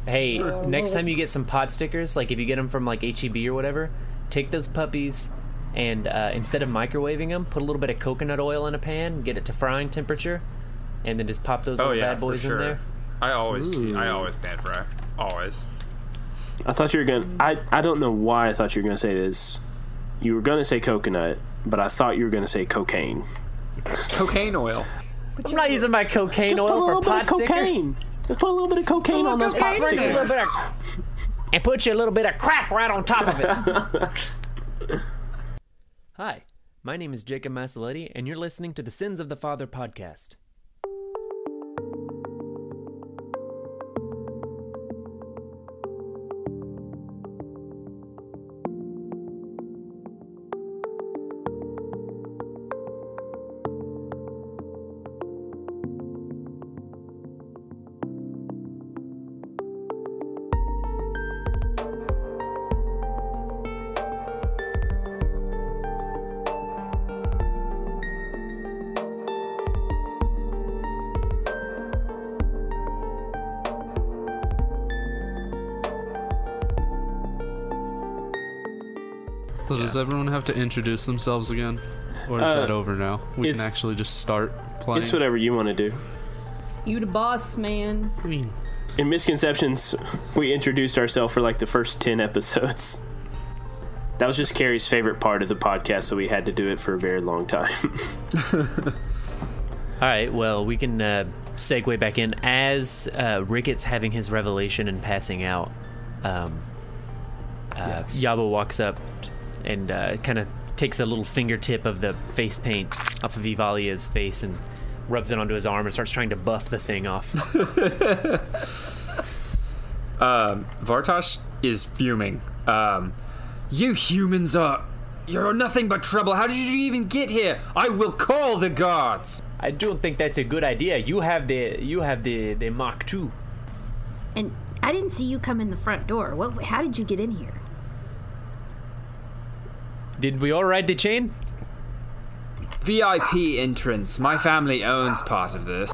Hey, next time you get some pot stickers, like if you get them from like HEB or whatever, take those puppies and instead of microwaving them, put a little bit of coconut oil in a pan, get it to frying temperature, and then just pop those little bad boys in there. I always pan fry. Always. I thought you were going to... I don't know why I thought you were going to say this. You were going to say coconut, but I thought you were going to say cocaine. Cocaine oil. I'm not using my cocaine oil for pot stickers. Just put a little bit of cocaine on those pot stickers. And put you a little bit of crack right on top of it. Hi, my name is Jacob Massaletti, and you're listening to the Sins of the Father podcast. So does everyone have to introduce themselves again? Or is that over now? We can actually just start playing? It's whatever you want to do. You the boss, man. I mean... In Misconceptions, we introduced ourselves for like the first 10 episodes. That was just Carrie's favorite part of the podcast, so we had to do it for a very long time. Alright, well, we can segue back in. As Ricketts having his revelation and passing out, Yabo walks up and kind of takes a little fingertip of the face paint off of Ivalia's face and rubs it onto his arm and starts trying to buff the thing off. Vartosh is fuming. You humans you're nothing but trouble. How did you even get here? I will call the guards. I don't think that's a good idea. You have the Mach II. And I didn't see you come in the front door. How did you get in here? Did we all ride the chain? VIP entrance. My family owns part of this.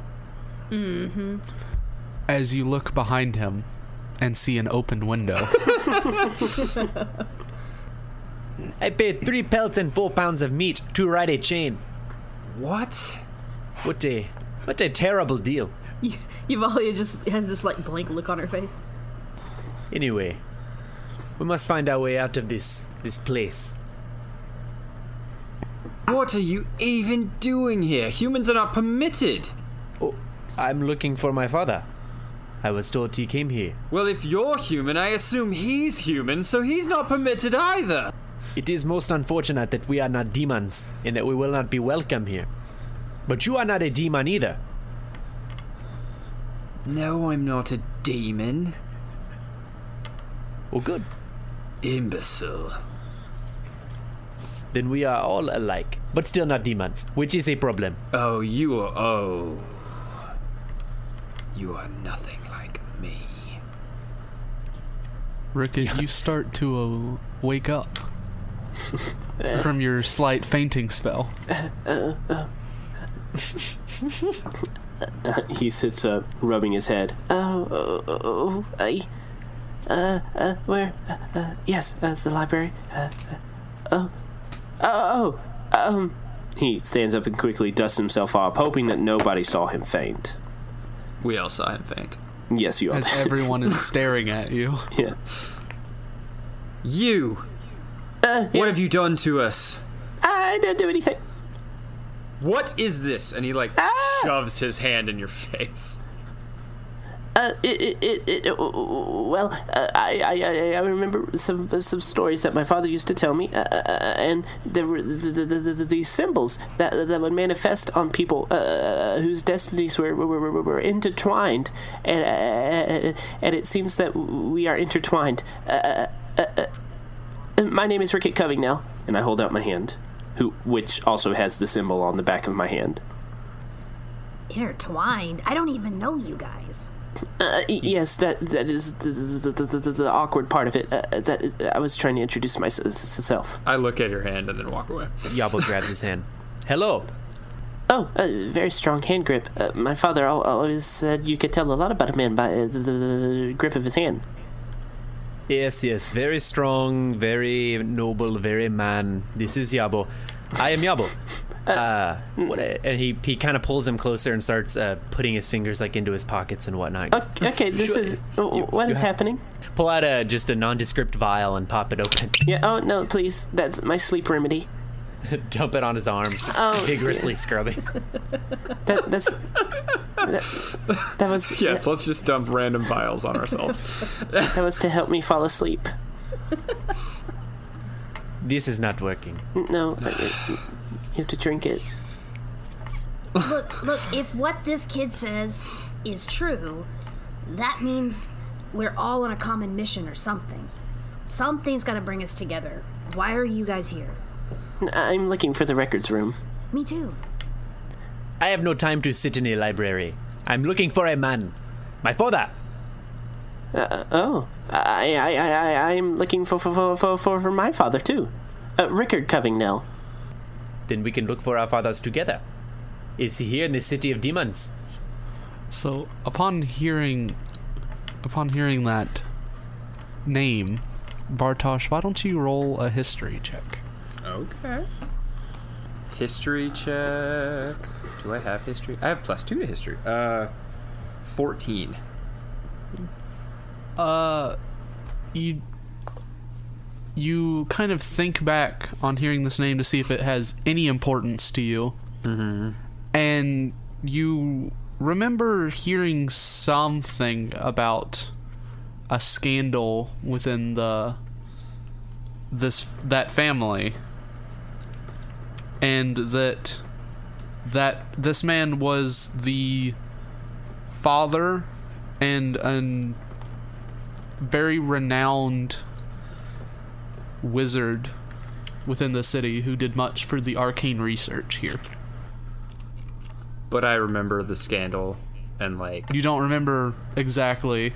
Mm-hmm. As you look behind him and see an open window. I paid 3 pelts and 4 pounds of meat to ride a chain. What? What a terrible deal. Yuvalia just has this like blank look on her face. Anyway, we must find our way out of this place. What are you even doing here? Humans are not permitted. Oh, I'm looking for my father. I was told he came here. Well, if you're human, I assume he's human, so he's not permitted either. It is most unfortunate that we are not demons and that we will not be welcome here. But you are not a demon either. No, I'm not a demon. Oh, good. Imbecile. Then we are all alike, but still not demons, which is a problem. Oh, you are nothing like me. Rickett, you start to wake up from your slight fainting spell. He sits up, rubbing his head. Where? Yes, the library. He stands up and quickly dusts himself off, hoping that nobody saw him faint. We all saw him faint. Yes, you all As did. everyone is staring at you. Yeah. You! Yes. What have you done to us? I didn't do anything. What is this? And he shoves his hand in your face. I remember some stories that my father used to tell me, and there were these symbols that would manifest on people whose destinies were intertwined, and it seems that we are intertwined. My name is Rickett Covingdale, and I hold out my hand, which also has the symbol on the back of my hand. Intertwined? I don't even know you guys. Yes, that is the awkward part of it. I was trying to introduce myself. I look at your hand and then walk away. Yabo grabs his hand. Hello. Oh, very strong hand grip. My father always said you could tell a lot about a man by the grip of his hand. Yes, very strong, very noble, very man. This is Yabo. I am Yabo. And he kind of pulls him closer and starts putting his fingers like into his pockets and whatnot. Okay, this is what is happening? Pull out just a nondescript vial and pop it open. Yeah. Oh no, please. That's my sleep remedy. Dump it on his arms, vigorously scrubbing. That was. Yes, let's just dump random vials on ourselves. That was to help me fall asleep. This is not working. No, you have to drink it. Look, if what this kid says is true, that means we're all on a common mission or something. Something's got to bring us together. Why are you guys here? I'm looking for the records room. Me too. I have no time to sit in a library. I'm looking for a man. My father. I'm looking for my father too. Rickard Covingdale. Then we can look for our fathers together. Is he here in the city of demons? So, upon hearing that name, Bartosz, why don't you roll a history check? Okay. History check. Do I have history? I have +2 to history. 14. You kind of think back on hearing this name to see if it has any importance to you. Mm-hmm. And you remember hearing something about a scandal within that family, and that this man was the father and a very renowned wizard within the city who did much for the arcane research here. But I remember the scandal and You don't remember exactly.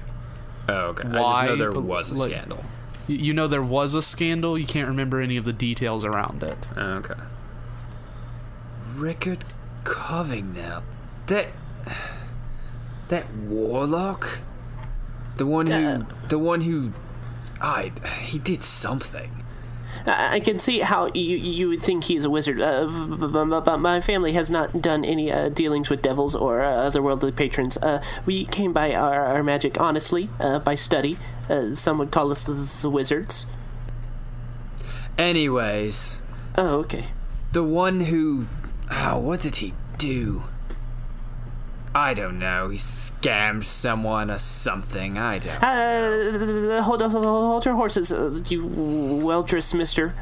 Oh, okay. Why, I just know there was a scandal. You know there was a scandal, you can't remember any of the details around it. Okay. Rickard Covingdale. That warlock? The one who he did something. I can see how you would think he's a wizard, but my family has not done any dealings with devils or otherworldly patrons. We came by our magic honestly, by study. Some would call us the wizards. Anyways. Oh, okay. The one who... what did he do? I don't know. He scammed someone or something. I don't know. Hold your horses, you well-dressed mister.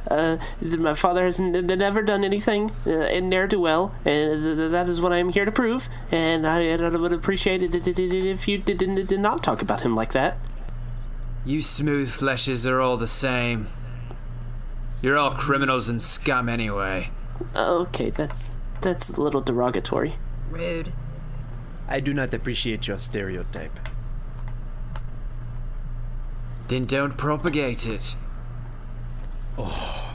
My father has never done anything, and ne'er-do-well, and that is what I am here to prove, and I would appreciate it if you did not talk about him like that. You smooth fleshes are all the same. You're all criminals and scum anyway. Okay, that's a little derogatory. Rude. I do not appreciate your stereotype. Then don't propagate it. I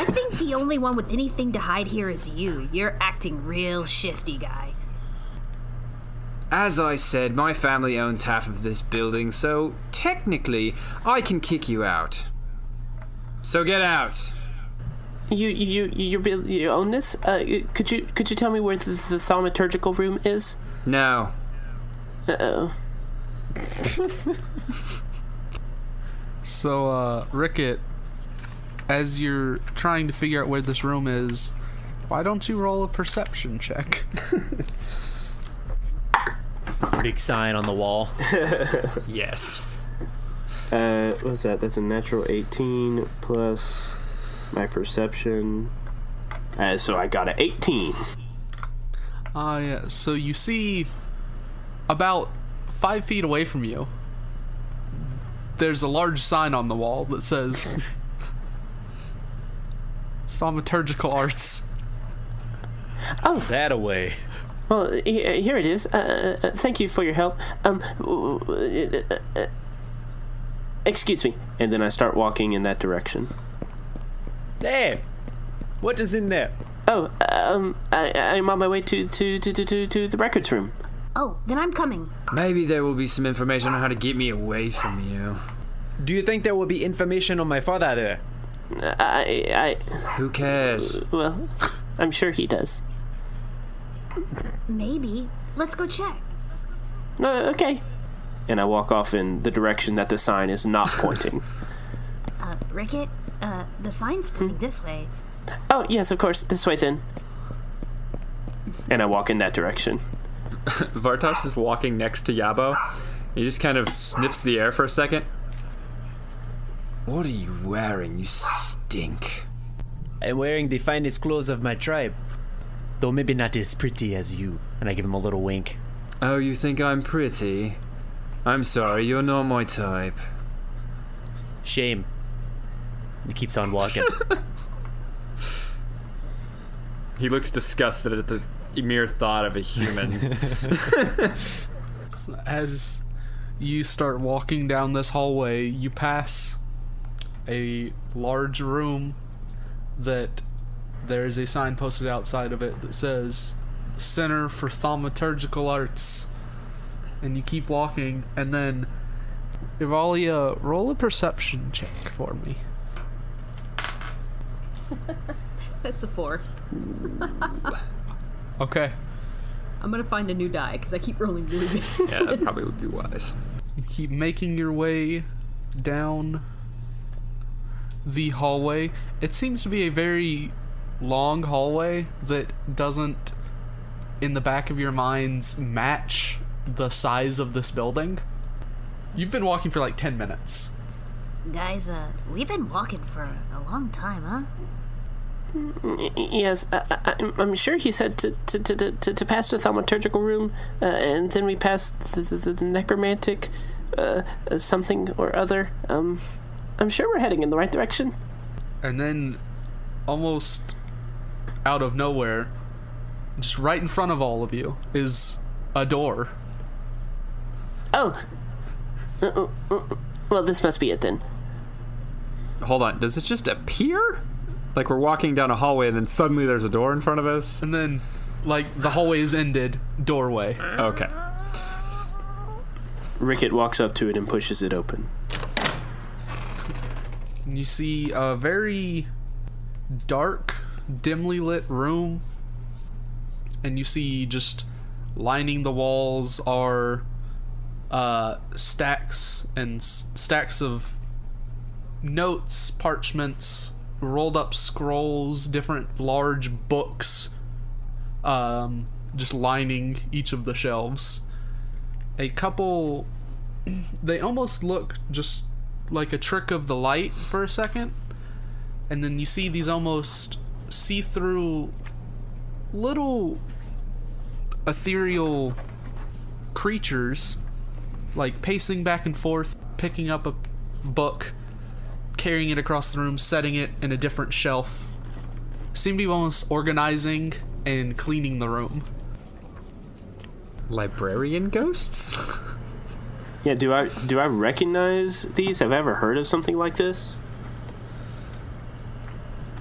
think the only one with anything to hide here is you. You're acting real shifty, guy. As I said, my family owns half of this building, so technically I can kick you out. So get out. You own this? Could you tell me where the thaumaturgical room is? No. Uh-oh. So, Rickett, as you're trying to figure out where this room is, why don't you roll a perception check? Big sign on the wall. Yes. What's that? That's a natural 18 plus my perception. So I got an 18. Yeah. So you see, about 5 feet away from you, there's a large sign on the wall that says Thaumaturgical Arts. Oh, that away. Well, here it is. Thank you for your help. Excuse me. And then I start walking in that direction. There! What is in there? Oh, I'm on my way to the records room. Oh, then I'm coming. Maybe there will be some information on how to get me away from you. Do you think there will be information on my father? Who cares? Well, I'm sure he does. Maybe. Let's go check. No, okay. And I walk off in the direction that the sign is not pointing. Ricket, the sign's pointing this way. Oh, yes, of course. This way, then. And I walk in that direction. Vartosh is walking next to Yabo. He just kind of sniffs the air for a second. What are you wearing? You stink. I'm wearing the finest clothes of my tribe. Though maybe not as pretty as you. And I give him a little wink. Oh, you think I'm pretty? I'm sorry, you're not my type. Shame. He keeps on walking. He looks disgusted at the mere thought of a human. As you start walking down this hallway, you pass a large room that there is a sign posted outside of it that says Center for Thaumaturgical Arts. And you keep walking, and then Ivalia, roll a perception check for me. That's a 4. Okay. I'm gonna find a new die because I keep rolling really big. Yeah, that probably would be wise. You keep making your way down the hallway. It seems to be a very long hallway that doesn't, in the back of your minds, match the size of this building. You've been walking for like 10 minutes. Guys, we've been walking for a long time, huh? Yes, I'm sure he said to pass the thaumaturgical room, and then we passed the necromantic, something or other. I'm sure we're heading in the right direction. And then, almost out of nowhere, just right in front of all of you, is a door. Oh! Well, this must be it then. Hold on, does it just appear? Like we're walking down a hallway and then suddenly there's a door in front of us? And then, like, the hallway is ended, doorway. Okay. Ricket walks up to it and pushes it open. And you see a very dark, dimly lit room. And you see just lining the walls are stacks and stacks of notes, parchments, rolled up scrolls, different large books, just lining each of the shelves. A couple, they almost look just like a trick of the light for a second, and then you see these almost see-through little ethereal creatures like pacing back and forth, picking up a book, carrying it across the room, setting it in a different shelf. Seem to be almost organizing and cleaning the room. Librarian ghosts? Yeah, do I recognize these? Have I ever heard of something like this?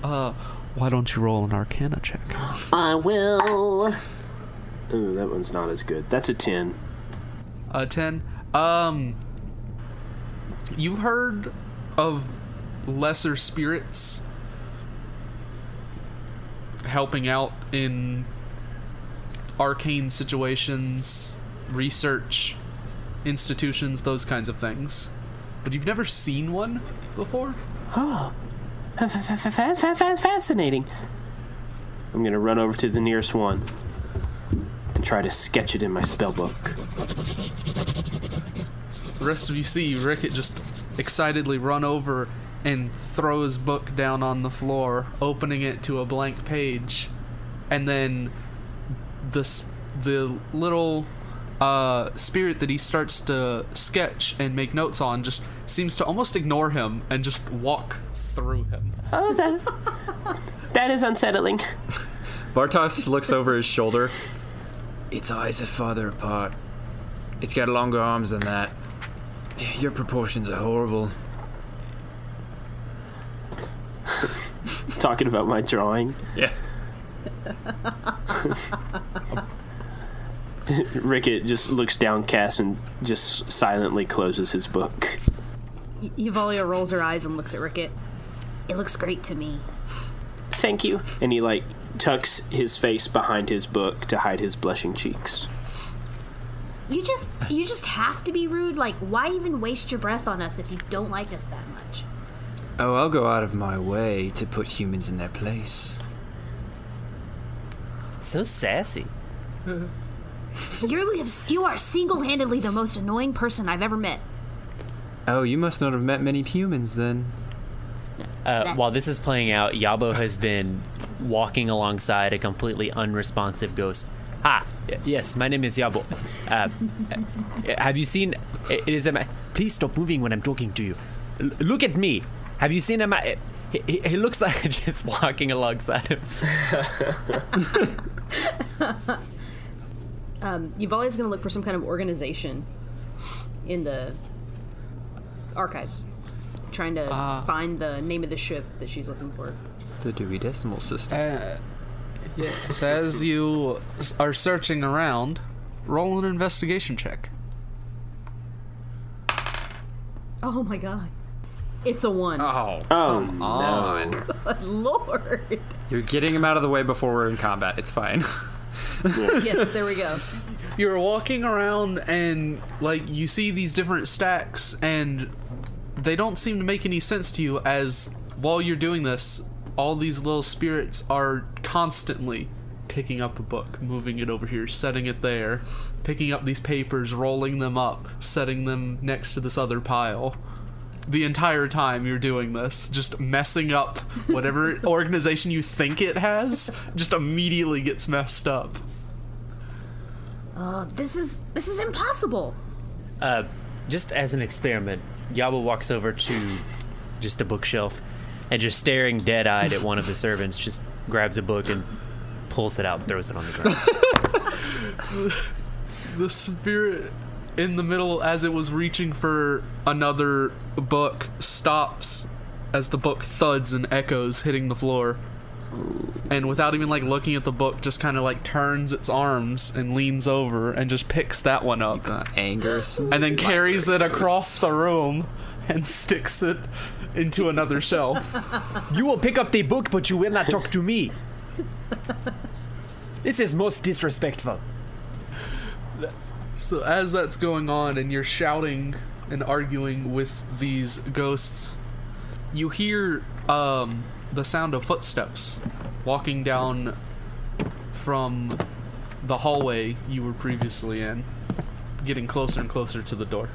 Why don't you roll an Arcana check? I will. Ooh, that one's not as good. That's a 10. 10. You've heard of lesser spirits helping out in arcane situations, research institutions, those kinds of things. But you've never seen one before? Oh, fascinating. I'm gonna run over to the nearest one and try to sketch it in my spellbook. The rest of you see Ricket just excitedly run over and throw his book down on the floor, opening it to a blank page, and then the little spirit that he starts to sketch and make notes on just seems to almost ignore him and just walk through him. Oh, that is unsettling. Bartos looks over his shoulder. Its eyes are farther apart. It's got longer arms than that. Your proportions are horrible. Talking about my drawing. Yeah. Rickett just looks downcast and just silently closes his book. Yvalia rolls her eyes and looks at Rickett. It looks great to me. Thank you. And he, like, tucks his face behind his book to hide his blushing cheeks. You just have to be rude. Like, why even waste your breath on us if you don't like us that much? Oh, I'll go out of my way to put humans in their place. So sassy. You are single-handedly the most annoying person I've ever met. Oh, you must not have met many humans then. While this is playing out, Yabo has been walking alongside a completely unresponsive ghost. Yes, my name is Yabo. Have you seen... It is a... Please stop moving when I'm talking to you. Look at me. Have you seen him? He looks like just walking alongside him. Yvalia's gonna look for some kind of organization in the archives, trying to find the name of the ship that she's looking for. The Dewey Decimal System. Yes, as you are searching around, roll an investigation check. Oh my god. It's a 1. Oh, come on. Good lord. You're getting him out of the way before we're in combat. It's fine. Yes, there we go. You're walking around and, like, you see these different stacks, and they don't seem to make any sense to you, as while you're doing this, all these little spirits are constantly picking up a book, moving it over here, setting it there, picking up these papers, rolling them up, setting them next to this other pile. The entire time you're doing this, just messing up whatever organization you think it has, just immediately gets messed up. This is impossible. Just as an experiment, Yabo walks over to just a bookshelf and just staring dead-eyed at one of the servants, just grabs a book and pulls it out and throws it on the ground. The spirit in the middle, as it was reaching for another book, stops as the book thuds and echoes, hitting the floor. And without even, like, looking at the book, just kind of, like, turns its arms and leans over and just picks that one up. Anger. And then carries it across the room and sticks it into another shelf. You will pick up the book, but you will not talk to me. This is most disrespectful. So as that's going on and you're shouting and arguing with these ghosts, you hear the sound of footsteps walking down from the hallway you were previously in, getting closer and closer to the door.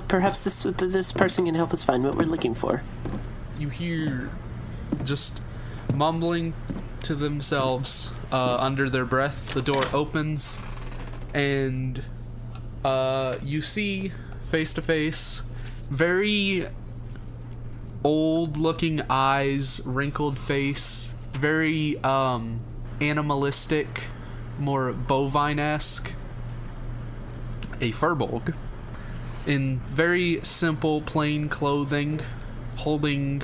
Perhaps this person can help us find what we're looking for. You hear just mumbling to themselves under their breath. The door opens, and you see face to face, very old-looking eyes, wrinkled face, very animalistic, more bovine-esque, a furbolg in very simple, plain clothing, holding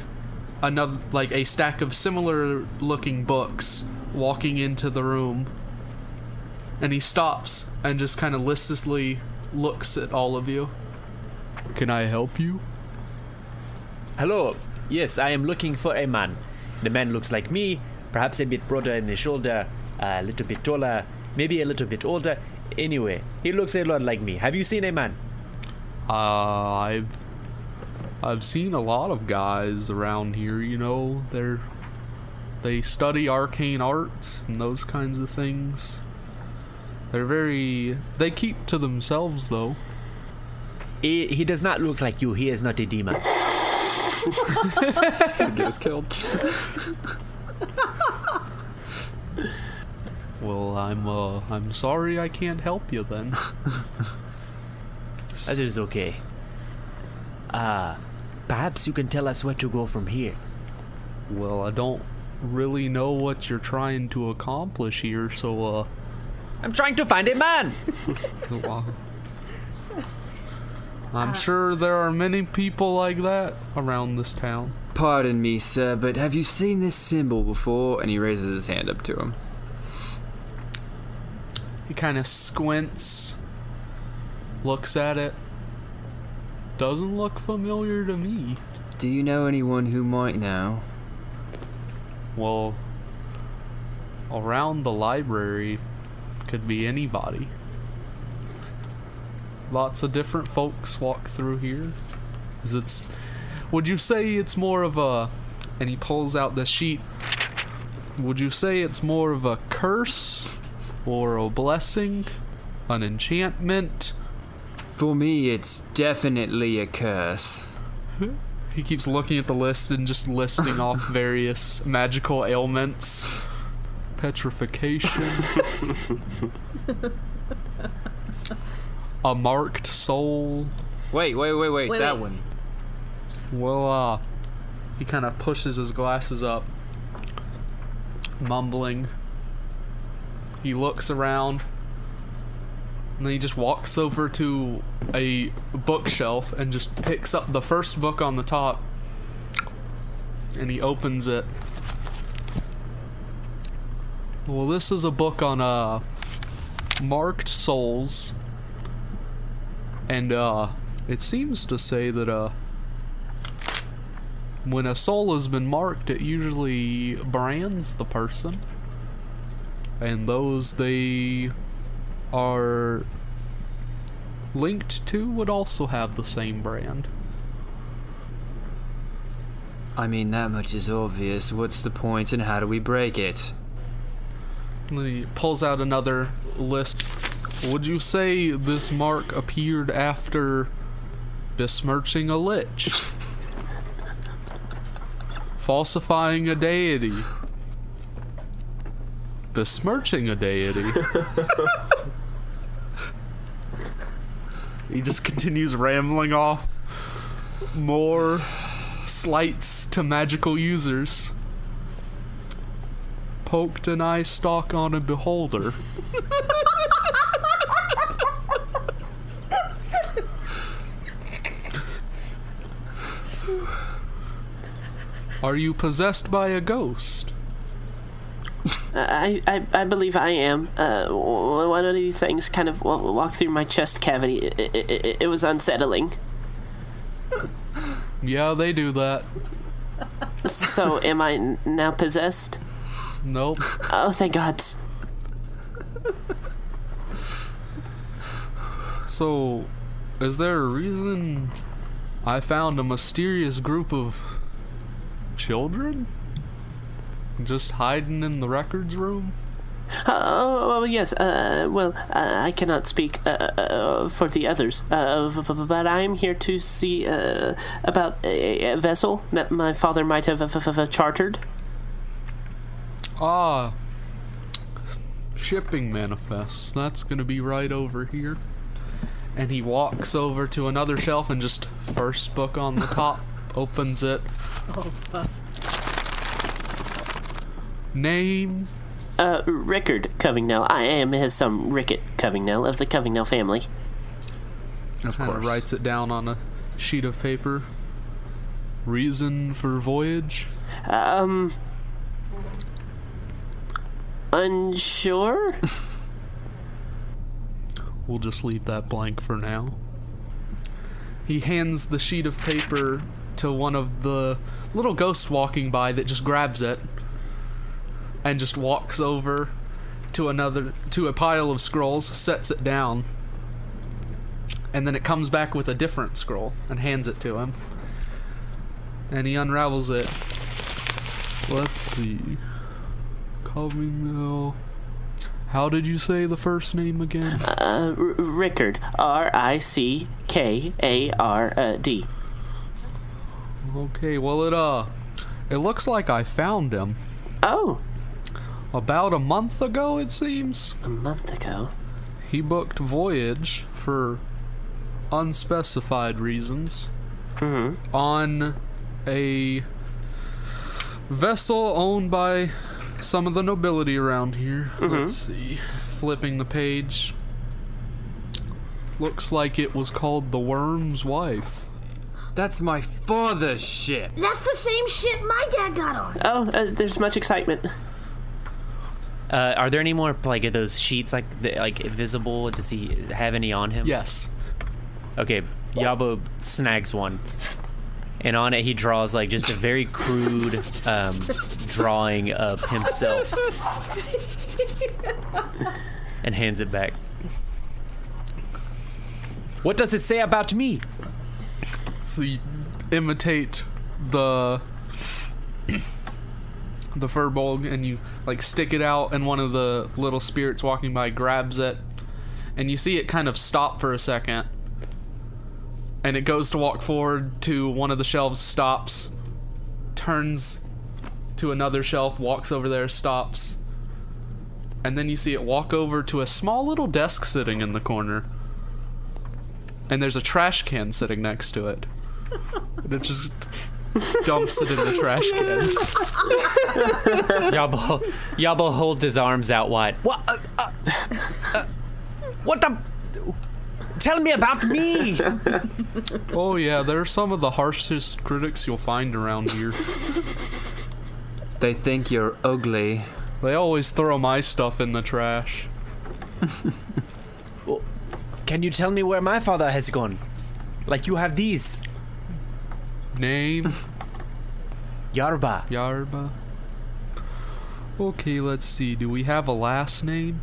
another, like, a stack of similar-looking books, walking into the room. And he stops and just kind of listlessly looks at all of you. Can I help you? Hello. Yes, I am looking for a man. The man looks like me, perhaps a bit broader in the shoulder, a little bit taller, maybe a little bit older. Anyway, he looks a lot like me. Have you seen a man? I've seen a lot of guys around here, you know. They study arcane arts and those kinds of things. They keep to themselves, though. He does not look like you. He is not a demon. He's gonna get us killed. Well, I'm sorry I can't help you then. That is okay. Perhaps you can tell us where to go from here. Well, I don't really know what you're trying to accomplish here, so I'm trying to find a man. I'm sure there are many people like that around this town. Pardon me, sir, but have you seen this symbol before? And he raises his hand up to him. He kind of squints, looks at it. Doesn't look familiar to me. Do you know anyone who might now? Well, around the library could be anybody. Lots of different folks walk through here. Would you say it's more of a, and he pulls out the sheet, would you say it's more of a curse or a blessing, an enchantment? For me, it's definitely a curse. He keeps looking at the list and just listing off various magical ailments. Petrification. A marked soul. Wait, that one. Well, he kind of pushes his glasses up, mumbling. He looks around, and then he just walks over to a bookshelf and just picks up the first book on the top, and he opens it. Well, this is a book on marked souls, and it seems to say that when a soul has been marked, it usually brands the person, and those they are linked to would also have the same brand. I mean, that much is obvious. What's the point and how do we break it? And then he pulls out another list. Would you say this mark appeared after besmirching a lich? Falsifying a deity? Besmirching a deity? He just continues rambling off more slights to magical users. Poked an eye stalk on a beholder. Are you possessed by a ghost? I believe I am. One of these things kind of walked through my chest cavity. It was unsettling. Yeah, they do that. So, am I now possessed? Nope. Oh, thank God. So, is there a reason I found a mysterious group of children just hiding in the records room? Oh, yes. I cannot speak for the others, but I am here to see about a vessel that my father might have chartered. Ah, shipping manifests. That's gonna be right over here. And he walks over to another shelf and just first book on the top, opens it. Oh, fuck. Name? Rickard Covingdale. I am his son, Rickett Covingdale, of the Covingdale family. Of Kinda course. writes it down on a sheet of paper. Reason for voyage? Unsure? We'll just leave that blank for now. He hands the sheet of paper to one of the little ghosts walking by that just grabs it and just walks over to a pile of scrolls, sets it down, and then it comes back with a different scroll and hands it to him. And he unravels it. Let's see. Covingdale. How did you say the first name again? Rickard. Rickard. Okay, well it looks like I found him. Oh, About a month ago, it seems. a month ago. He booked voyage for unspecified reasons on a vessel owned by some of the nobility around here. Let's see. Flipping the page. Looks like it was called the Worm's Wife. That's my father's ship. That's the same ship my dad got on. Oh, there's much excitement. Are there any more like of those sheets like visible? Does he have any on him? Yes. Okay, Yabo snags one, and on it he draws like just a very crude drawing of himself, and hands it back. What does it say about me? So you imitate the furball, and you like stick it out, and one of the little spirits walking by grabs it, and you see it kind of stop for a second, and it goes to walk forward to one of the shelves, stops, turns to another shelf, walks over there, stops, and then you see it walk over to a small little desk sitting in the corner, and there's a trash can sitting next to it, and it just dumps it in the trash can. Yabo holds his arms out wide. What? What the? Tell me about me. Oh yeah, they're some of the harshest critics you'll find around here. They think you're ugly. They always throw my stuff in the trash. Well, can you tell me where my father has gone? Like you have these. Name? Yarba. Yarba. Okay, let's see. Do we have a last name?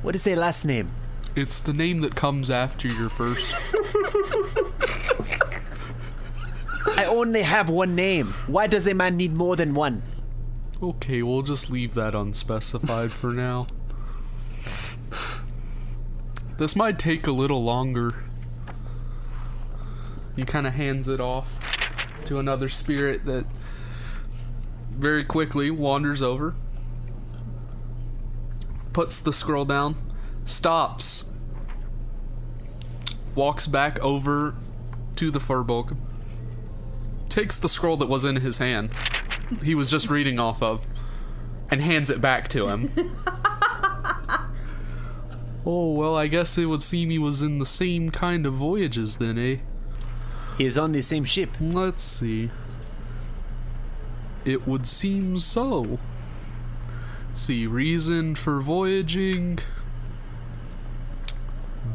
What is a last name? It's the name that comes after your first. I only have one name. Why does a man need more than one? Okay, we'll just leave that unspecified for now. This might take a little longer. He kind of hands it off to another spirit that very quickly wanders over, puts the scroll down, stops, walks back over to the furball, takes the scroll that was in his hand, he was just reading off of, and hands it back to him. Oh, well, I guess it would seem he was in the same kind of voyages then, eh? He is on the same ship. Let's see. It would seem so. Let's see, reason for voyaging.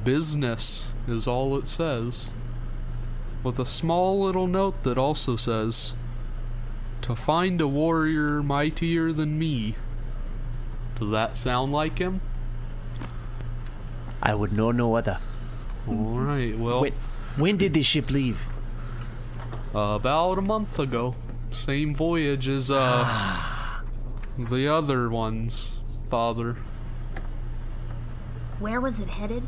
Business is all it says. With a small little note that also says, to find a warrior mightier than me. Does that sound like him? I would know no other. Alright, well. Wait, when did the ship leave? About a month ago. Same voyage as, the other one's father. Where was it headed?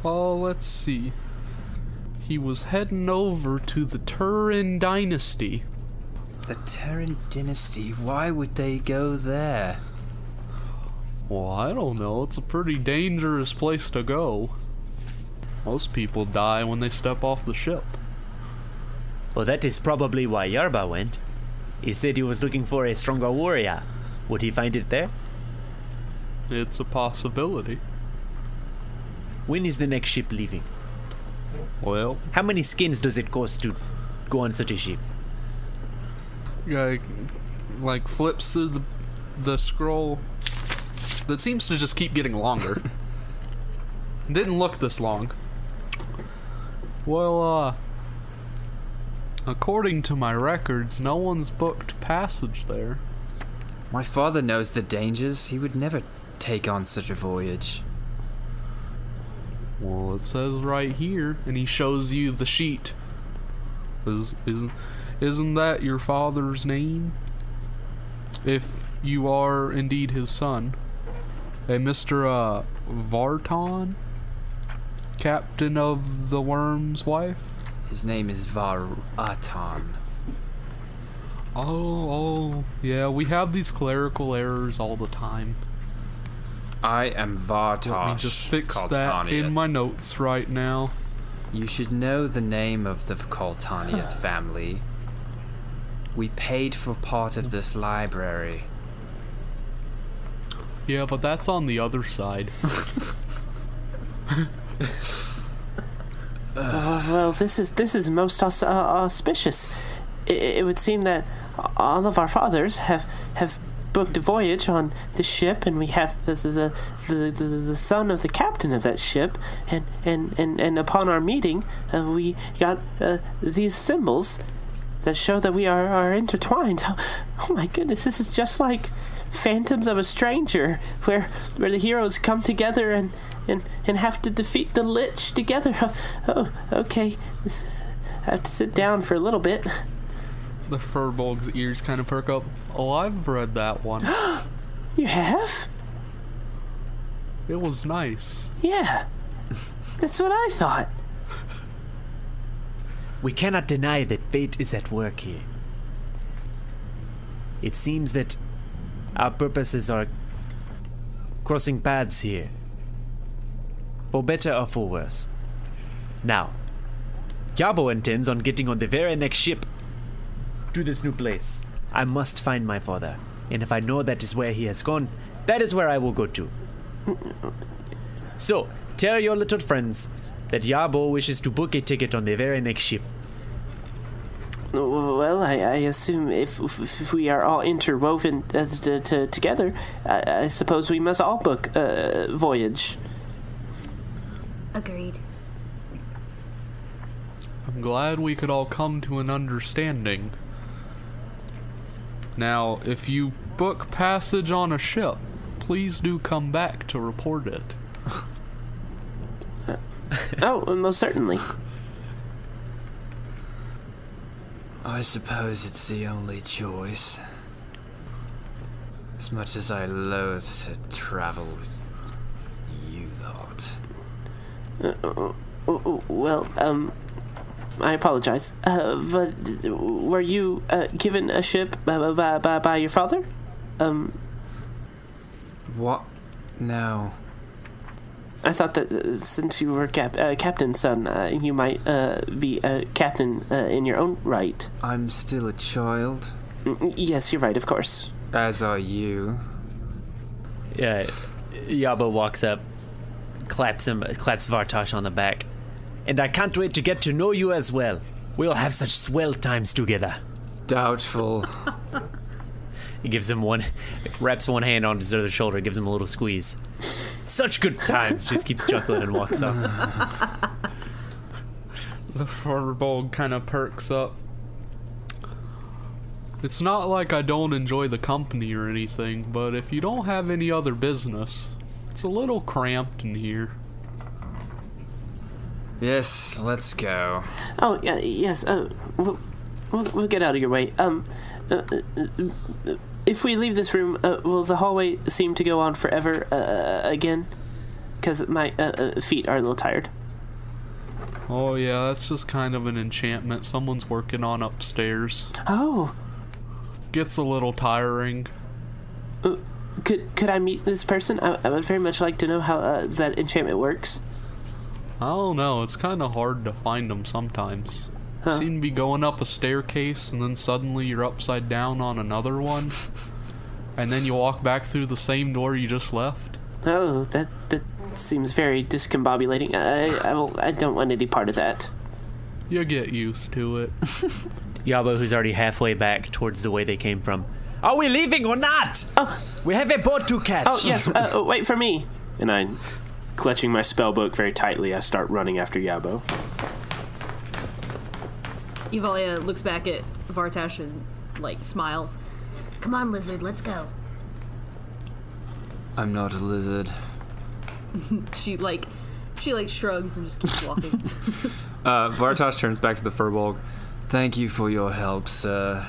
Oh, let's see. He was heading over to the Turin Dynasty. The Terran dynasty, why would they go there? Well, I don't know. It's a pretty dangerous place to go. Most people die when they step off the ship. Well, that is probably why Yarba went. He said he was looking for a stronger warrior. Would he find it there? It's a possibility. When is the next ship leaving? Well, How many skins does it cost to go on such a ship? guy like flips through the scroll that seems to just keep getting longer. Didn't look this long. Well, according to my records, no one's booked passage there. My father knows the dangers. He would never take on such a voyage. Well, it says right here, and he shows you the sheet. Isn't that your father's name? If you are indeed his son. A Mr. Vartan? Captain of the Worm's wife? His name is Varatan. Oh, yeah, we have these clerical errors all the time. I am Vartosh. Let me just fix that in my notes right now. You should know the name of the Coltaniath family. We paid for part of this library. Yeah, but that's on the other side. Well, this is most auspicious. It would seem that all of our fathers have booked a voyage on the ship, and we have the son of the captain of that ship, and upon our meeting, we got these symbols that show that we are intertwined. Oh my goodness, this is just like Phantoms of a Stranger, where the heroes come together and have to defeat the Lich together. Oh, okay. I have to sit down for a little bit. The Furbolg's ears kind of perk up. Oh, I've read that one. You have? It was nice. Yeah. That's what I thought. We cannot deny that fate is at work here. It seems that our purposes are crossing paths here, for better or for worse. Now, Yabo intends on getting on the very next ship to this new place. I must find my father, and if I know that is where he has gone, that is where I will go to. So, tell your little friends that Yabo wishes to book a ticket on the very next ship. Well, I assume if we are all interwoven together, I suppose we must all book a voyage. Agreed. I'm glad we could all come to an understanding. Now, if you book passage on a ship, please do come back to report it. Oh, most certainly. I suppose it's the only choice. As much as I loathe to travel with you lot. Well, I apologize. But were you given a ship by your father? What? No. I thought that since you were captain's son, you might be a captain in your own right. I'm still a child. Yes, you're right, of course. As are you. Yeah, Yabo walks up, claps Vartosh on the back. And I can't wait to get to know you as well. We'll have such swell times together. Doubtful. He gives him wraps one hand on his other shoulder, gives him a little squeeze. Such good times. Just keeps chuckling and walks off. The Furbolg kind of perks up. It's not like I don't enjoy the company or anything, but if you don't have any other business, it's a little cramped in here. Yes, let's go. Oh, yeah, yes. We'll get out of your way. If we leave this room, will the hallway seem to go on forever again? Because my feet are a little tired. Oh yeah, that's just kind of an enchantment someone's working on upstairs. Oh. Gets a little tiring. Could I meet this person? I would very much like to know how that enchantment works. I don't know, it's kind of hard to find them sometimes. Huh. Seem to be going up a staircase and then suddenly you're upside down on another one. And then you walk back through the same door you just left. Oh, that seems very discombobulating. I don't want any part of that. You get used to it. Yabo, who's already halfway back towards the way they came from. Are we leaving or not? Oh. We have a boat to catch. Oh, yes, wait for me. And I, clutching my spell book very tightly, I start running after Yabo. Evalia looks back at Vartosh and, smiles. Come on, lizard, let's go. I'm not a lizard. She shrugs and just keeps walking. Vartosh turns back to the Furbolg. Thank you for your help, sir.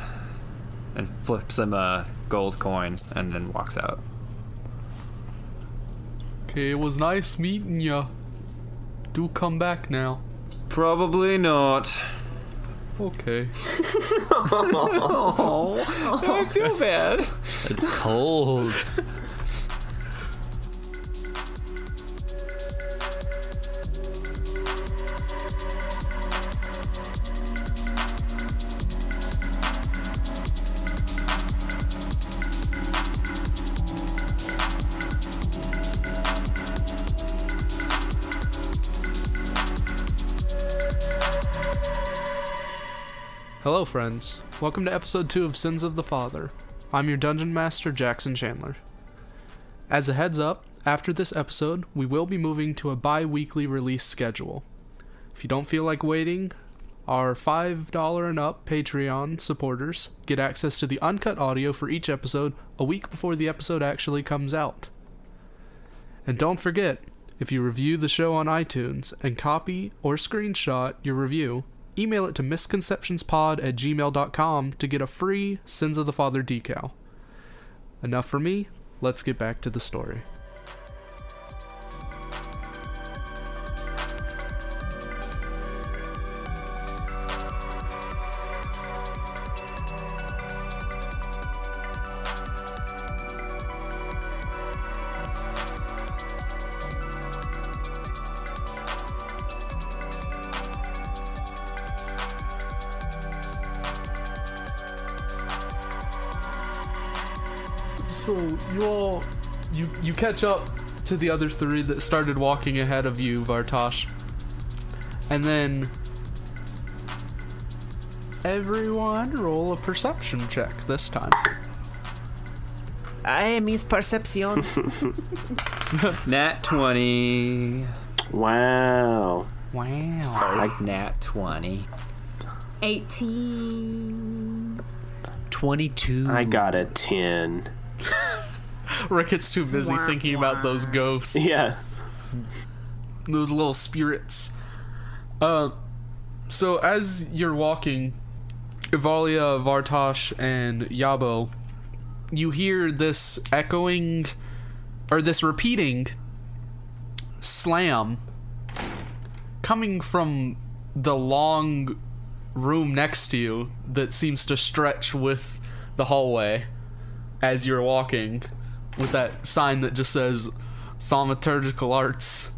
And flips him a gold coin and then walks out. Okay, it was nice meeting ya. Do come back now. Probably not. Okay. I feel bad. It's cold. Hello, friends. Welcome to episode 2 of Sins of the Father. I'm your Dungeon Master, Jackson Chandler. As a heads up, after this episode, we will be moving to a bi-weekly release schedule. If you don't feel like waiting, our $5 and up Patreon supporters get access to the uncut audio for each episode a week before the episode actually comes out. And don't forget, if you review the show on iTunes and copy or screenshot your review, email it to misconceptionspod@gmail.com to get a free Sins of the Father decal. Enough for me, let's get back to the story. So you catch up to the other three that started walking ahead of you, Vartosh. And then everyone roll a perception check this time. I miss perception. Nat 20. Wow. Wow. First nat 20. 18. 22. I got a 10. Ricket's too busy thinking about those ghosts. Yeah. Those little spirits. So as you're walking, Ivalia, Vartosh, and Yabo, you hear this echoing, or this repeating slam coming from the long room next to you that seems to stretch with the hallway as you're walking, with that sign that just says Thaumaturgical Arts.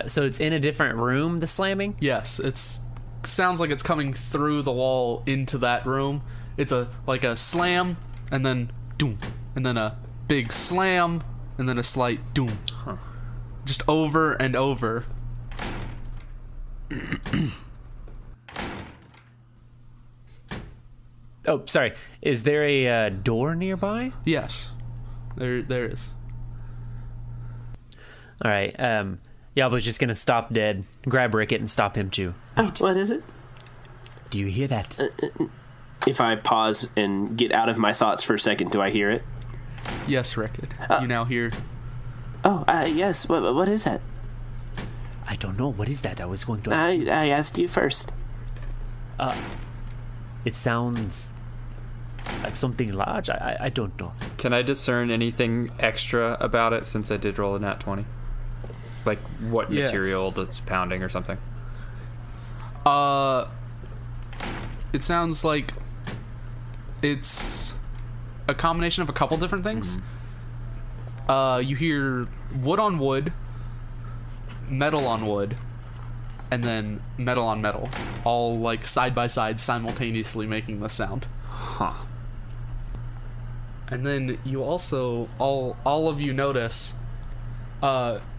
So it's in a different room, the slamming? Yes, it's sounds like it's coming through the wall into that room. It's like a slam, and then doom, and then a big slam, and then a slight doom. Just over and over. Oh, sorry. Is there a door nearby? Yes, there is. All right. Yabo's just gonna stop dead, grab Ricket, and stop him too. Oh, what is it? Do you hear that? If I pause and get out of my thoughts for a second, do I hear it? Yes, Ricket. You now hear. Oh, yes. What is that? I don't know. What is that? I was going to ask. I asked you first. It sounds like something large. I don't know. Can I discern anything extra about it since I did roll a nat 20? Like what material that's pounding or something? It sounds like it's a combination of a couple different things. You hear wood on wood, metal on wood, and then metal on metal, all like side by side, simultaneously making the sound. Huh. And then you also, all of you notice,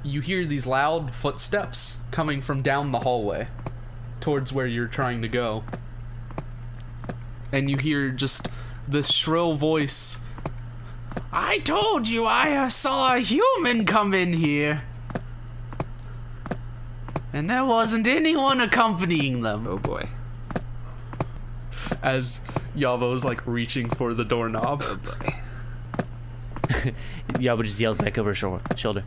you hear these loud footsteps coming from down the hallway towards where you're trying to go. And you hear just this shrill voice. I told you I saw a human come in here. And there wasn't anyone accompanying them. Oh boy. As Yavo's like reaching for the doorknob. Oh boy. Yabo just yells back over his shoulder.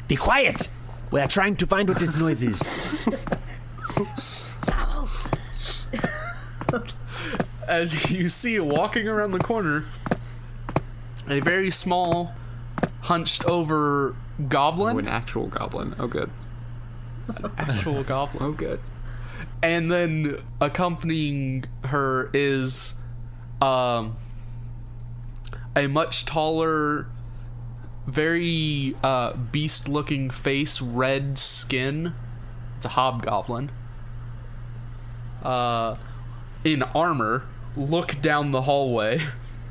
Be quiet! We are trying to find what this noise is. As you see walking around the corner, a very small, hunched over goblin. Oh, an actual goblin. Oh good. Actual goblin. Oh good. And then accompanying her is a much taller, very beast-looking face, red skin. It's a hobgoblin. In armor, look down the hallway,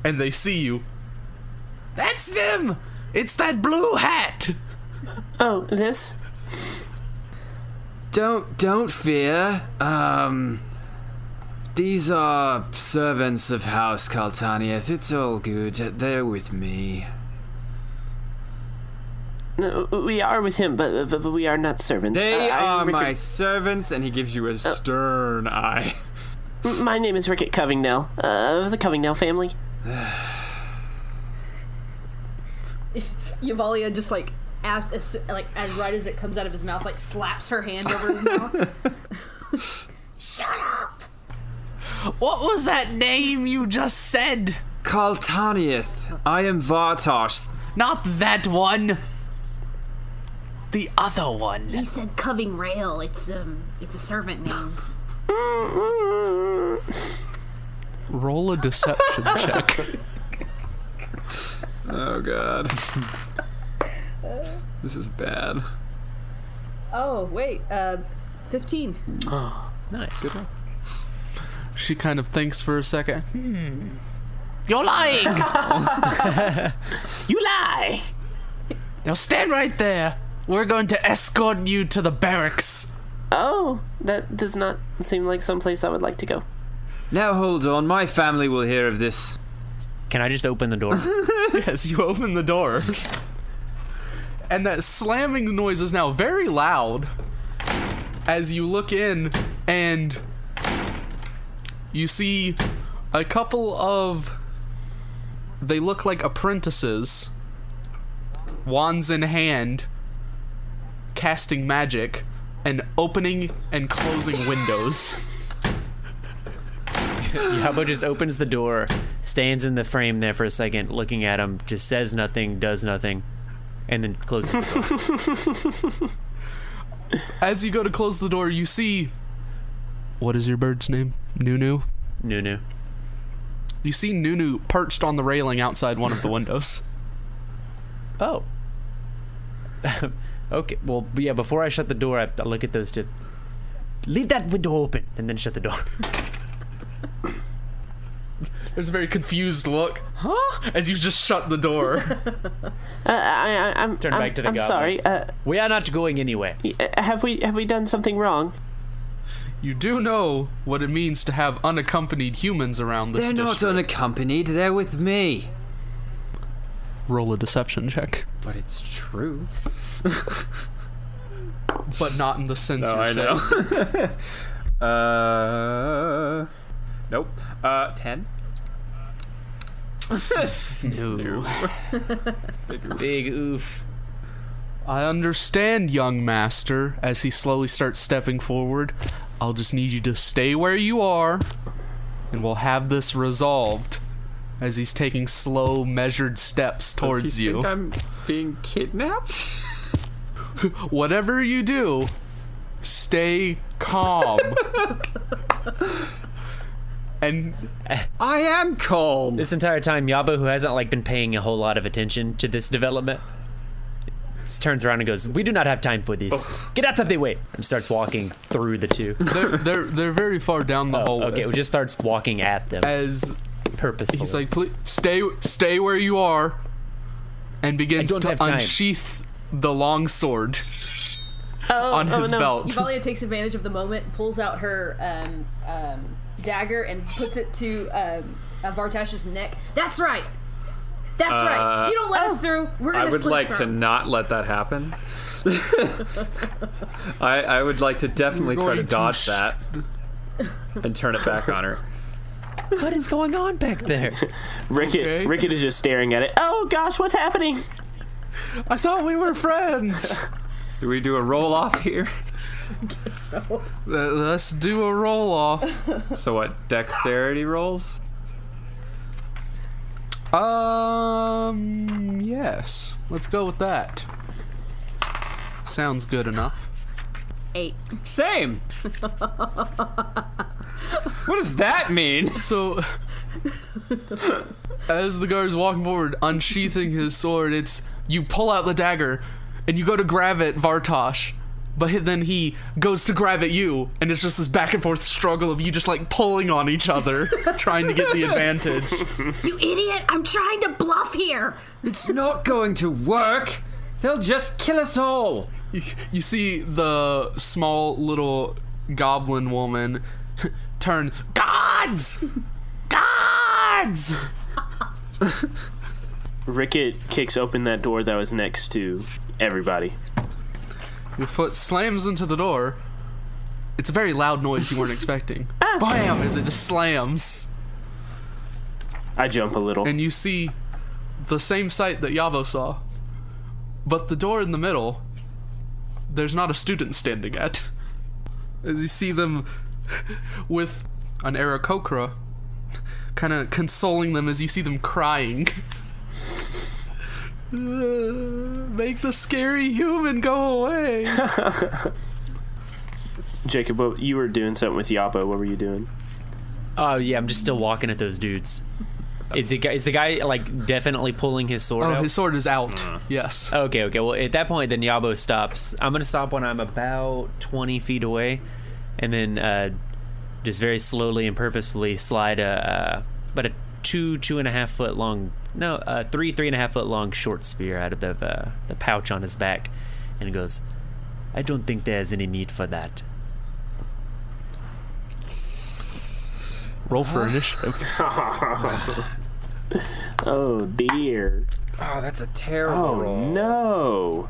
and they see you. That's them! It's that blue hat! Oh, this? Don't fear. These are servants of House Kaltanieth. It's all good. They're with me. No, we are with him, but we are not servants. They are I'm my Rickett. servants, and he gives you a stern eye. My name is Rickett Covingdale, of the Covingdale family. Yavalia just like as right as it comes out of his mouth, like slaps her hand over his mouth. Shut up! What was that name you just said? Kaltanieth. I am Vartosh. Not that one. The other one. He said Coving Rail. It's a servant name. Roll a deception check. Oh god. This is bad. Oh wait, 15. Nice. She kind of thinks for a second. You're lying! You lie! Now stand right there. We're going to escort you to the barracks. Oh, that does not seem like someplace I would like to go. Now hold on, my family will hear of this. Can I just open the door? Yes, you open the door. And that slamming noise is now very loud as you look in and you see a couple of... They look like apprentices, wands in hand, casting magic and opening and closing windows. Yabo just opens the door, stands in the frame there for a second, looking at him, just says nothing, does nothing, and then closes the door. As you go to close the door, you see... What is your bird's name? Nunu? Nunu. You see Nunu perched on the railing outside one of the windows. Oh. Okay, well, yeah, before I shut the door, I look at those two. Leave that window open, and then shut the door. There's a very confused look. Huh? As you just shut the door. I'm Turn back to the I'm goblin. sorry. We are not going anywhere. Have we done something wrong? You do know what it means to have unaccompanied humans around this They're not district. unaccompanied, they're with me. Roll a deception check. But it's true. But not in the sense No, you're I saying. know. Nope. 10. No. Big oof. I understand, young master, as he slowly starts stepping forward. I'll just need you to stay where you are, and we'll have this resolved. As he's taking slow, measured steps towards Does he you. think I'm being kidnapped? Whatever you do, stay calm. And I am calm. This entire time, Yabo, who hasn't like been paying a whole lot of attention to this development, turns around and goes, "We do not have time for this. Get out of the way!" And starts walking through the two. they're very far down the hallway. Okay, we just starts walking at them As purposefully. he's like, "Please stay where you are," and begins don't to have time. unsheath the long sword on his no. belt. Yavalia takes advantage of the moment, pulls out her dagger, and puts it to Vartash's neck. That's right. That's right. If you don't let us through, we're gonna I would slip like through. to not let that happen. I would like to definitely try to dodge that and turn it back on her. What is going on back there? Rickett is just staring at it. Oh gosh, what's happening? I thought we were friends. Do we do a roll off here? So Let's do a roll off. So what, dexterity rolls? Yes. Let's go with that. Sounds good enough. 8. Same. What does that mean? So, as the guard's walking forward, unsheathing his sword, it's you pull out the dagger and you go to grab it, Vartosh. But then he goes to grab at you, and it's just this back and forth struggle of you just like pulling on each other, trying to get the advantage. You idiot! I'm trying to bluff here! It's not going to work. They'll just kill us all. You see the small little goblin woman turn, "Gods! Gods!" Rickett kicks open that door that was next to everybody. Your foot slams into the door. It's a very loud noise you weren't expecting. Bam! As it just slams. I jump a little. And you see the same sight that Yavo saw. But the door in the middle, there's not a student standing at. As you see them with an Aarakocra kind of consoling them as you see them crying. Make the scary human go away. Jacob, you were doing something with Yappo. What were you doing? Oh yeah, I'm just still walking at those dudes. Is the guy like definitely pulling his sword out? His sword is out. Yes. Okay. Well, at that point, then Yabo stops. I'm gonna stop when I'm about 20 feet away, and then just very slowly and purposefully slide about a 2.5 foot long, 3.5 foot long short spear out of the pouch on his back, and he goes, "I don't think there's any need for that." Roll for initiative. Oh dear. Oh, that's a terrible Oh roll. no.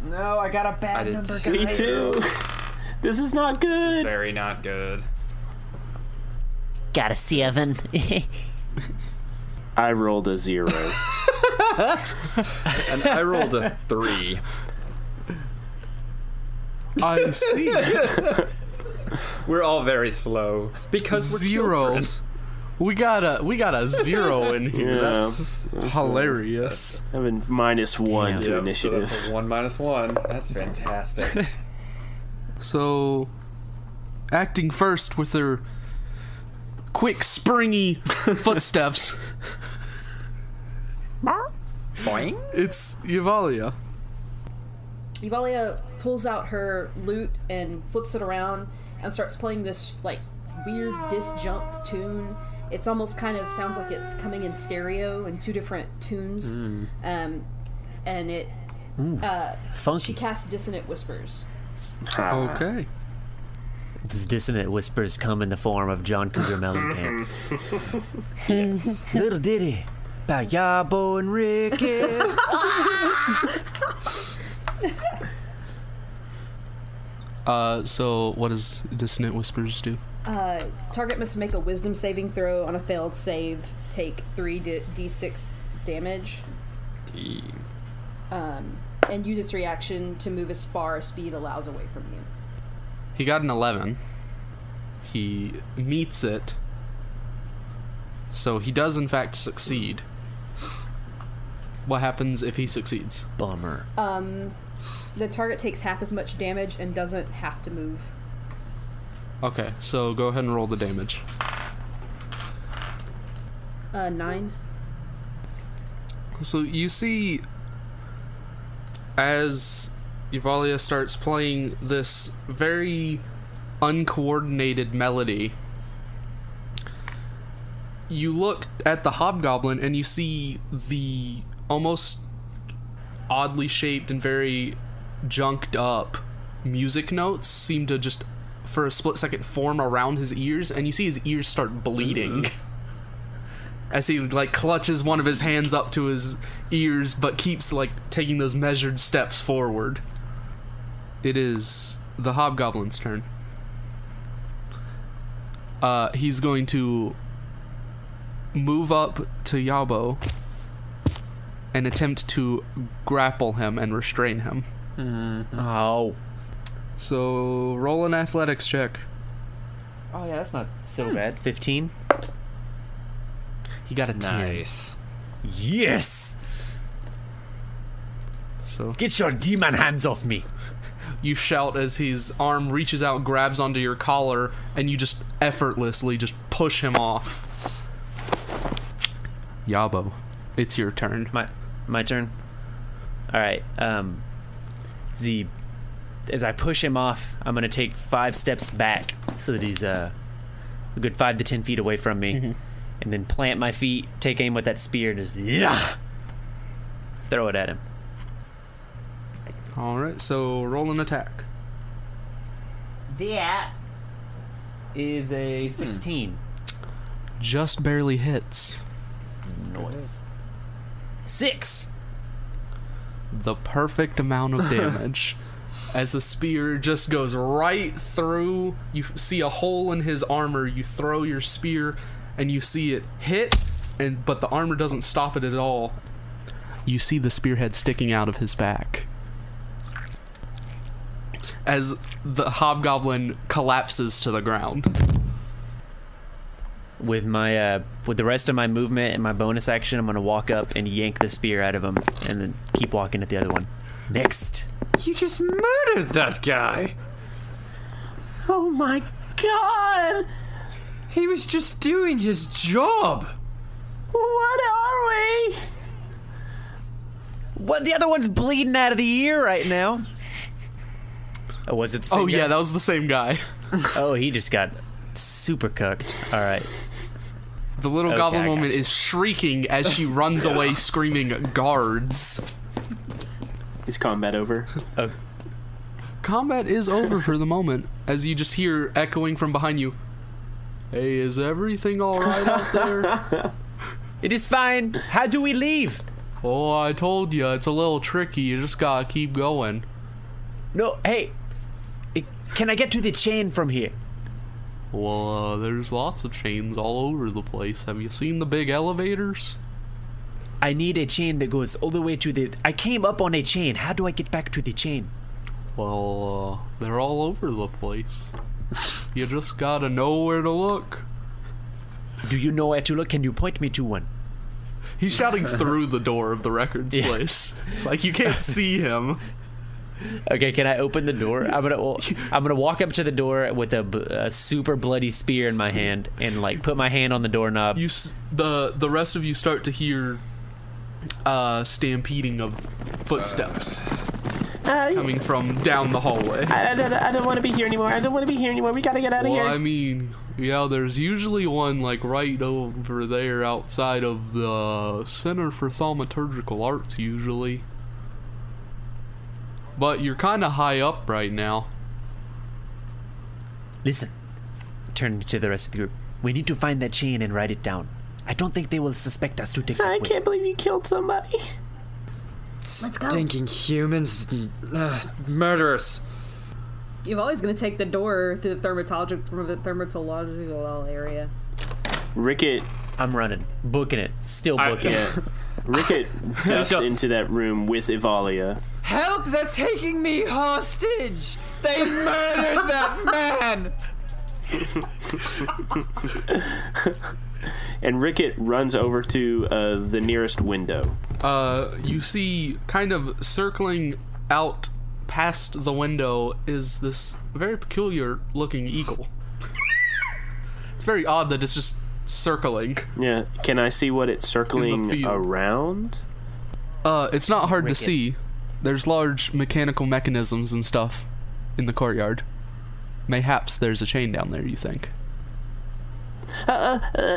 No, I got a bad number, guys. Me too. This is not good. Very not good. Got a 7. I rolled a 0. And I rolled a 3. I see. We're all very slow because we're 0. children. We got a 0 in here. Yeah. That's hilarious. I have a -1 to Yep, initiative. So that's a 1 - 1. That's fantastic. So, acting first with her quick, springy footsteps, Boing. it's Yavalia. Evalia pulls out her lute and flips it around and starts playing this like weird disjunct tune. It's almost kind of sounds like it's coming in stereo in 2 different tunes. And it Funky. she casts Dissonant Whispers. Okay. Those dissonant whispers come in the form of John Cougar Mellencamp. Little ditty about Yabo and Ricky. So what does Dissonant Whispers do? Target must make a wisdom saving throw. On a failed save, take 3d6 damage. And use its reaction to move as far as speed allows away from you. He got an 11. He meets it. So he does in fact succeed. What happens if he succeeds? Bummer. The target takes half as much damage and doesn't have to move. Okay, so go ahead and roll the damage. 9. So you see, as Evalia starts playing this very uncoordinated melody, you look at the hobgoblin and you see the almost oddly shaped and very junked up music notes seem to just for a split second form around his ears, and you see his ears start bleeding as he like clutches one of his hands up to his ears but keeps like taking those measured steps forward. It is the hobgoblin's turn. He's going to move up to Yabo and attempt to grapple him and restrain him. Oh. So roll an athletics check. Oh yeah, that's not so bad. 15. He got a 10. Nice. Yes. So Get your demon hands off me. you shout as his arm reaches out, grabs onto your collar, and you just effortlessly just push him off. Yabo, it's your turn. My turn. All right. As I push him off, I'm gonna take 5 steps back so that he's a good 5 to 10 feet away from me, and then plant my feet, take aim with that spear, and just throw it at him. Alright, so roll an attack. That is a 16. Just barely hits. Noise. 6. The perfect amount of damage. As the spear just goes right through, you see a hole in his armor, you throw your spear, and you see it hit, but the armor doesn't stop it at all. You see the spearhead sticking out of his back. As the hobgoblin collapses to the ground. With my with the rest of my movement and my bonus action, I'm gonna walk up and yank the spear out of him, and then keep walking at the other one. Next. You just murdered that guy. Oh my god! He was just doing his job. What are we? What? The other one's bleeding out of the ear right now. Oh, was it the same guy? Yeah, that was the same guy. Oh, he just got super cooked. All right. The little Okay, goblin I woman gotcha. is shrieking as she runs away screaming, "Guards!" Is combat over? Oh, Combat is over for the moment, as you just hear echoing from behind you, "Hey, is everything alright out there?" it is fine. How do we leave? "Oh, I told you, it's a little tricky, you just gotta keep going." No, hey. Can I get to the chain from here? "Well, there's lots of chains all over the place. Have you seen the big elevators?" I need a chain that goes all the way to the... I came up on a chain. How do I get back to the chain? "Well, they're all over the place. You just gotta know where to look." Do you know where to look? Can you point me to one? He's shouting through the door of the records Yeah. place. Like, you can't see him. Okay, can I open the door? I'm gonna walk up to the door with a super bloody spear in my hand and like put my hand on the doorknob. The rest of you start to hear stampeding of footsteps coming from down the hallway. I don't want to be here anymore. I don't want to be here anymore. We gotta get out of Well, here. I mean, yeah, there's usually one like right over there outside of the Center for Thaumaturgical Arts usually. But you're kind of high up right now. Listen, turning to the rest of the group. We need to find that chain and write it down. I don't think they will suspect us to take it I away. can't believe you killed somebody. Let's go. Stinking humans. Murderers. You're always going to take the door through the thermatological area. Rickett, I'm running. Booking it. Still booking it. yeah. Rickett ducks into that room with Evalia. Help! They're taking me hostage! They murdered that man! And Rickett runs over to the nearest window. You see, kind of circling out past the window is this very peculiar looking eagle. It's very odd that it's just circling. Yeah. Can I see what it's circling field. around? It's not hard Rickett. to see. There's large mechanical mechanisms and stuff in the courtyard. Mayhaps there's a chain down there, you think.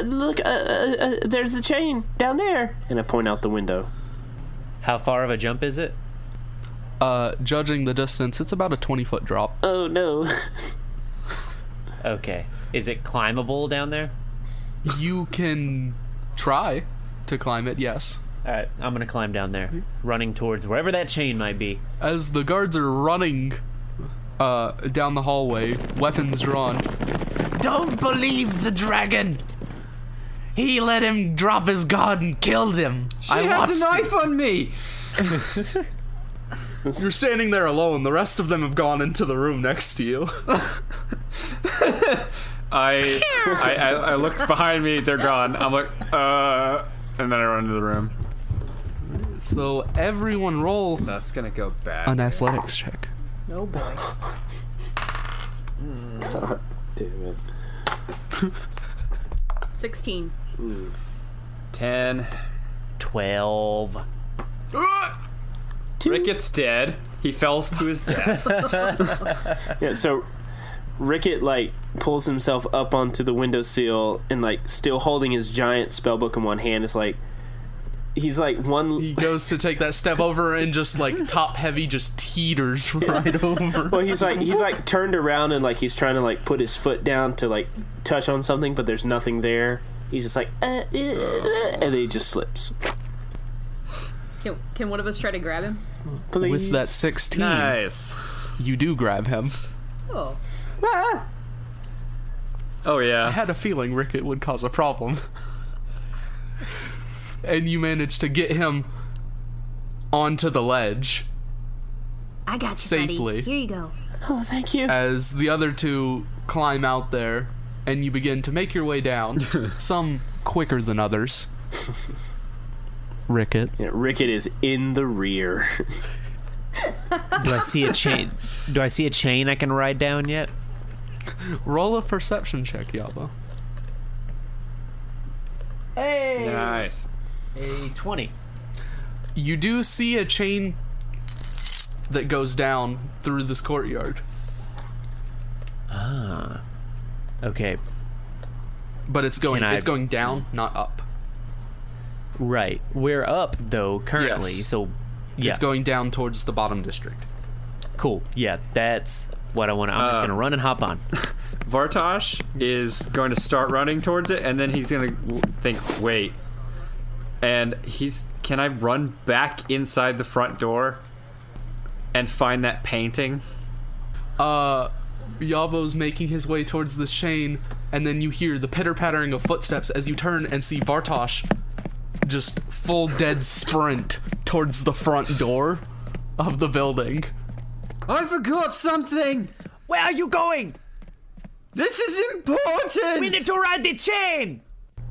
Look, there's a chain down there. And I point out the window. How far of a jump is it? Judging the distance, it's about a 20-foot drop. Oh no. Okay. Is it climbable down there? You can try to climb it, yes. Alright, I'm gonna climb down there. Running towards wherever that chain might be. As the guards are running down the hallway, weapons drawn. "Don't believe the dragon! He let him drop his guard and killed him. She has a knife on me! You're standing there alone. The rest of them have gone into the room next to you. I look behind me, they're gone. I'm like, and then I run into the room. So everyone roll That's gonna go bad. an athletics check. Oh boy. God damn it. 16. 10. 12. Ricket's dead. He falls to his death. Yeah, so Rickett like pulls himself up onto the windowsill and like still holding his giant spellbook in one hand is like he's like one. He goes to take that step over and just like top heavy just teeters right over. Well, he's like turned around and like he's trying to like put his foot down to like touch on something, but there's nothing there. He's just like, and then he just slips. Can one of us try to grab him? Please. With that 16, Nice. you do grab him. Oh. Ah! Oh I yeah. had a feeling Ricket would cause a problem. And you managed to get him onto the ledge I got you, safely. buddy. Here you go. Oh, thank you. As the other two climb out there, and you begin to make your way down, some quicker than others. Ricket. Yeah, Ricket is in the rear. Do I see a chain? Do I see a chain I can ride down yet? Roll a perception check, Yaba. Hey, Nice. a 20. You do see a chain that goes down through this courtyard, Ah. Okay. but it's going Can I- it's going down, not up. Right. We're up though currently, Yes. so yeah. It's going down towards the bottom district. Cool. Yeah, that's what I want. I'm just gonna run and hop on. Vartosh is going to start running towards it, and then he's going to think, wait. And can I run back inside the front door and find that painting? Yabo's making his way towards this chain, and then you hear the pitter-pattering of footsteps as you turn and see Vartosh just full dead sprint towards the front door of the building. I forgot something! Where are you going? This is important! We need to ride the chain.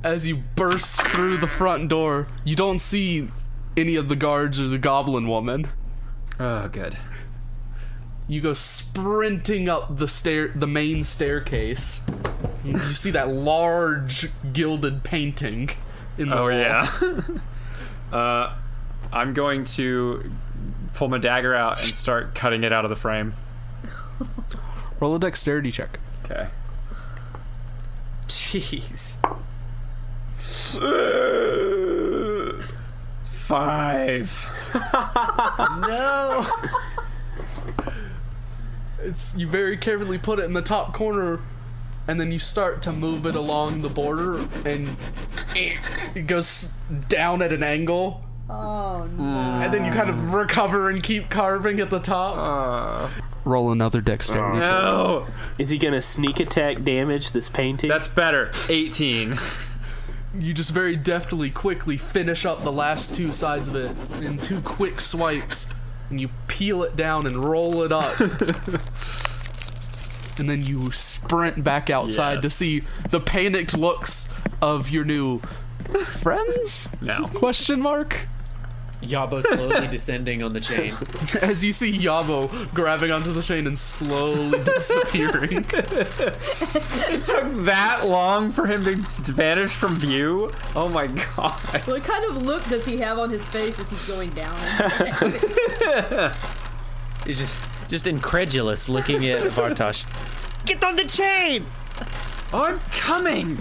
As you burst through the front door, you don't see any of the guards or the goblin woman. Oh, good. You go sprinting up the main staircase. You see that large gilded painting in the Oh, wall. yeah. I'm going to pull my dagger out and start cutting it out of the frame. Roll a dexterity check. Okay. Jeez. 5. No. You very carefully put it in the top corner, and then you start to move it along the border, and it goes down at an angle, Oh no. and then you kind of recover and keep carving at the top. Roll another dexterity check. No! Is he gonna sneak attack damage this painting? That's better. 18. You just very deftly, quickly finish up the last two sides of it in 2 quick swipes, and you peel it down and roll it up. And then you sprint back outside to Yes. see the panicked looks of your new friends? No. Question mark? Yabo slowly descending on the chain. As you see Yabo grabbing onto the chain and slowly disappearing. It took that long for him to vanish from view? Oh my god. What kind of look does he have on his face as he's going down? He's just incredulous looking at Vartosh. Get on the chain! I'm coming!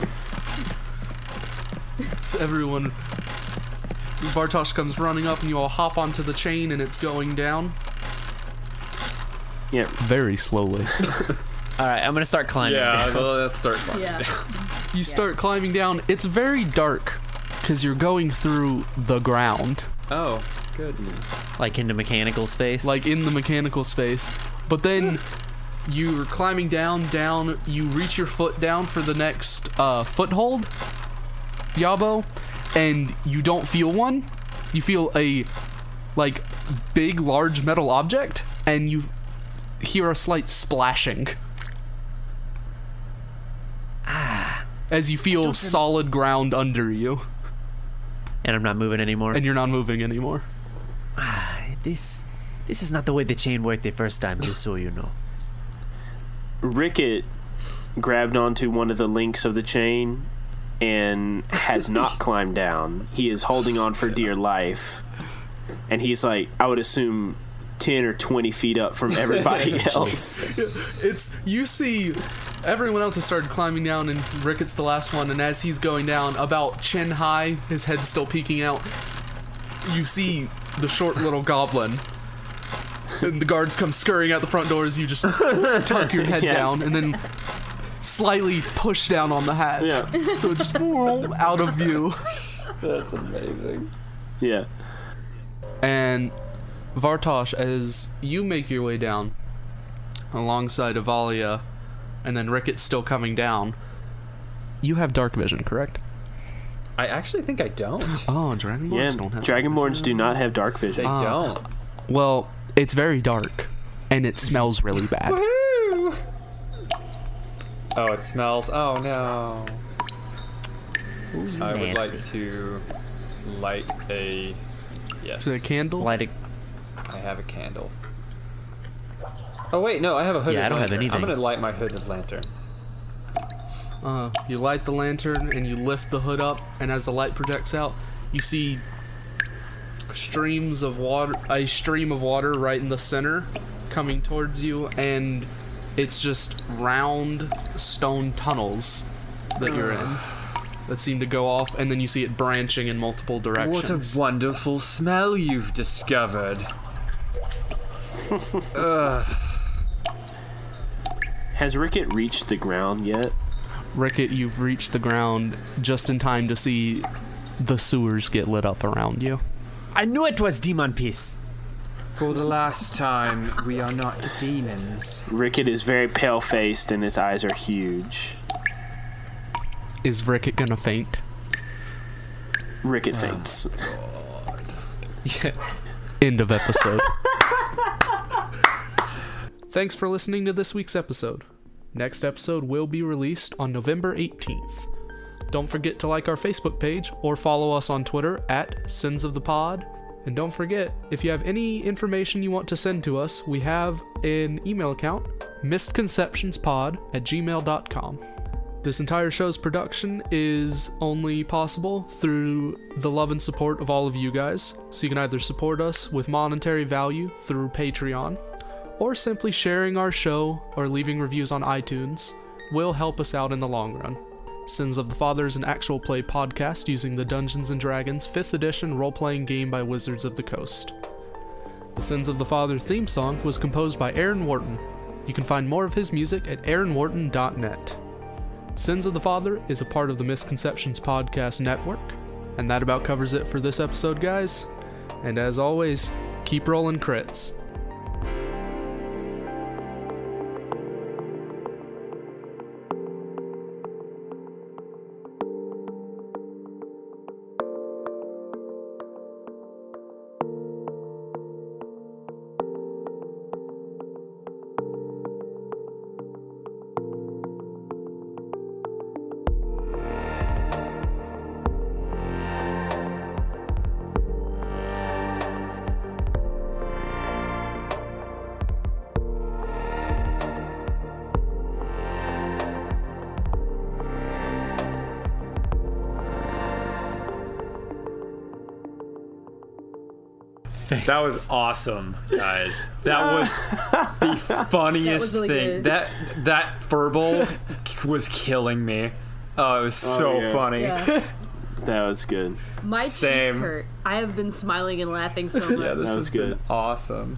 So everyone, Bartosz comes running up and you all hop onto the chain and it's going down. Yeah. Very slowly. Alright, I'm gonna start climbing. Yeah, well, let's start climbing. Yeah. You start climbing down. It's very dark because you're going through the ground, Oh, good. Like into mechanical space. like in the mechanical space. But then you're climbing down, you reach your foot down for the next foothold, Yabo, and you don't feel one. You feel a, like, big, large metal object, and you hear a slight splashing. As you feel solid ground under you, and I'm not moving anymore. and you're not moving anymore. This is not the way the chain worked the first time, just so you know. Ricket grabbed onto one of the links of the chain and has not climbed down. He is holding on for dear life. And he's like, I would assume 10 or 20 feet up from everybody else. You see everyone else has started climbing down and Ricket's the last one, and as he's going down about chin high, his head's still peeking out, you see the short little goblin. And the guards come scurrying out the front door as you just tuck your head down and then slightly push down on the hat. Yeah. So it just out of view. That's amazing. Yeah. And Vartosh, as you make your way down alongside Avalia, and then Ricket's still coming down, you have dark vision, correct? I actually think I don't. Oh, Dragonborns don't have Dragonborns do not have dark vision. They don't. Well, it's very dark, and it smells really bad. Woohoo! Oh, it smells. Oh no. Ooh, I would nasty. like to light a. Yes. Is it a candle? Light it. I have a candle. Oh wait, no, I have a hooded Yeah, I don't have lantern. anything. I'm gonna light my hooded lantern. You light the lantern and you lift the hood up, and as the light projects out, you see streams of water, a stream of water right in the center coming towards you, and it's just round stone tunnels that you're in that seem to go off, and then you see it branching in multiple directions. What a wonderful smell you've discovered. Has Ricket reached the ground yet? Ricket, you've reached the ground just in time to see the sewers get lit up around you. I knew it was demon piece. For the last time, we are not demons. Ricket is very pale-faced and his eyes are huge. Is Ricket gonna faint? Ricket faints. End of episode. Thanks for listening to this week's episode. Next episode will be released on November 18th. Don't forget to like our Facebook page or follow us on Twitter at Sins of the Pod. And don't forget, if you have any information you want to send to us, we have an email account, misconceptionspod@gmail.com. This entire show's production is only possible through the love and support of all of you guys, so you can either support us with monetary value through Patreon, or simply sharing our show or leaving reviews on iTunes will help us out in the long run. Sins of the Father is an actual play podcast using the Dungeons & Dragons 5th edition role-playing game by Wizards of the Coast. The Sins of the Father theme song was composed by Aaron Wharton. You can find more of his music at aaronwharton.net. Sins of the Father is a part of the Misconceptions Podcast Network, and that about covers it for this episode, guys. And as always, keep rolling crits. That was awesome, guys. That was the funniest really thing. good. That verbal was killing me. Oh, it was so yeah. funny. Yeah. That was good. My Same. cheeks hurt. I have been smiling and laughing so much. Yeah, this That was has been good. awesome.